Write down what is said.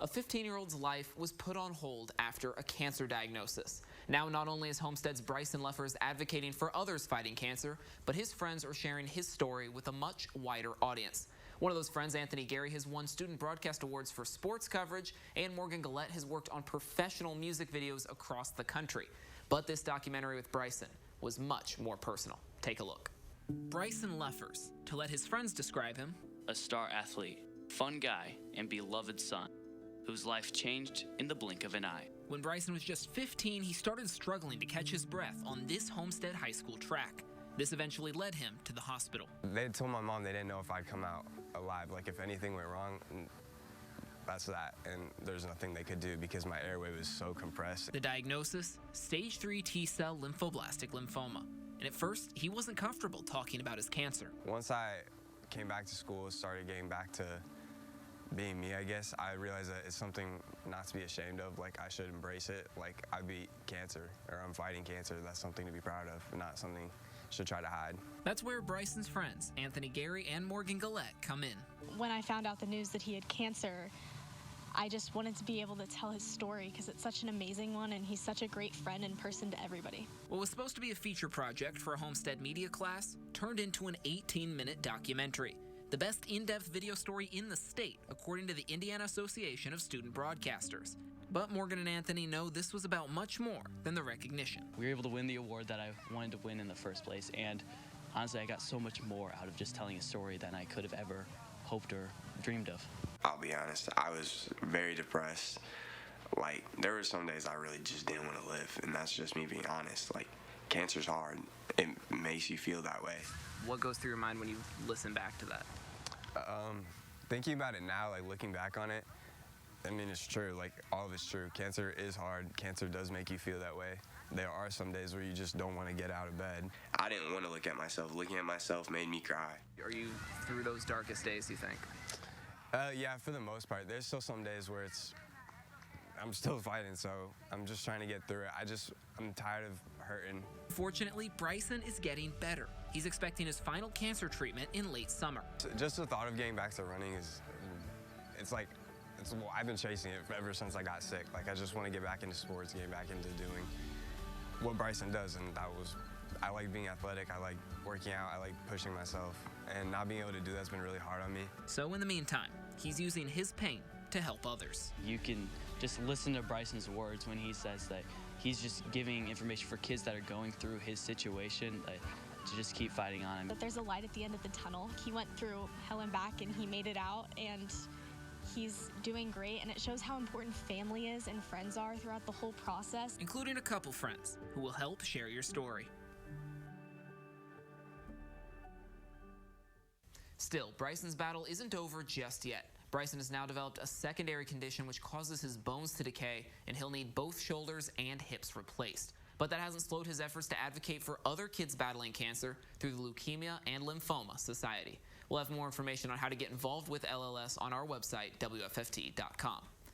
a 15-year-old's life was put on hold after a cancer diagnosis. Now, not only is Homestead's Bryson Leffers advocating for others fighting cancer, but his friends are sharing his story with a much wider audience. One of those friends, Anthony Gary, has won Student Broadcast Awards for sports coverage, and Morgan Gillette has worked on professional music videos across the country. But this documentary with Bryson was much more personal. Take a look. Bryson Leffers, to let his friends describe him, a star athlete, fun guy, and beloved son, whose life changed in the blink of an eye. When Bryson was just 15, he started struggling to catch his breath on this Homestead High School track. This eventually led him to the hospital. They told my mom they didn't know if I'd come out alive. Like, if anything went wrong, that's that. And there's nothing they could do because my airway was so compressed. The diagnosis? Stage 3 T-cell lymphoblastic lymphoma. And at first, he wasn't comfortable talking about his cancer. Once I came back to school, started getting back to being me, I guess, I realized that it's something not to be ashamed of. Like, I should embrace it. Like, I beat cancer, or I'm fighting cancer. That's something to be proud of, not something should try to hide. That's where Bryson's friends, Anthony Gary and Morgan Gillette, come in. When I found out the news that he had cancer, I just wanted to be able to tell his story because it's such an amazing one and he's such a great friend and person to everybody. What was supposed to be a feature project for a Homestead media class turned into an 18-minute documentary. The best in-depth video story in the state, according to the Indiana Association of Student Broadcasters. But Morgan and Anthony know this was about much more than the recognition. We were able to win the award that I wanted to win in the first place, and honestly, I got so much more out of just telling a story than I could have ever hoped or dreamed of. I'll be honest, I was very depressed. Like, there were some days I really just didn't want to live, and that's just me being honest. Like, cancer's hard. It makes you feel that way. What goes through your mind when you listen back to that? Thinking about it now, like, looking back on it, I mean, it's true. Like, all of it's true. Cancer is hard. Cancer does make you feel that way. There are some days where you just don't want to get out of bed. I didn't want to look at myself. Looking at myself made me cry. Are you through those darkest days, you think? Yeah, for the most part. There's still some days where I'm still fighting, so I'm just trying to get through it. I'm tired of hurting. Fortunately, Bryson is getting better. He's expecting his final cancer treatment in late summer. So just the thought of getting back to running well, I've been chasing it ever since I got sick. Like, I just want to get back into sports, get back into doing what Bryson does, and I like being athletic, I like working out, I like pushing myself, and not being able to do that's been really hard on me. So in the meantime, he's using his pain to help others. You can just listen to Bryson's words when he says that he's just giving information for kids that are going through his situation, to just keep fighting on. But there's a light at the end of the tunnel. He went through hell and back and he made it out, and he's doing great, and it shows how important family is and friends are throughout the whole process. Including a couple friends who will help share your story. Still, Bryson's battle isn't over just yet. Bryson has now developed a secondary condition which causes his bones to decay, and he'll need both shoulders and hips replaced. But that hasn't slowed his efforts to advocate for other kids battling cancer through the Leukemia and Lymphoma Society. We'll have more information on how to get involved with LLS on our website, WFFT.com.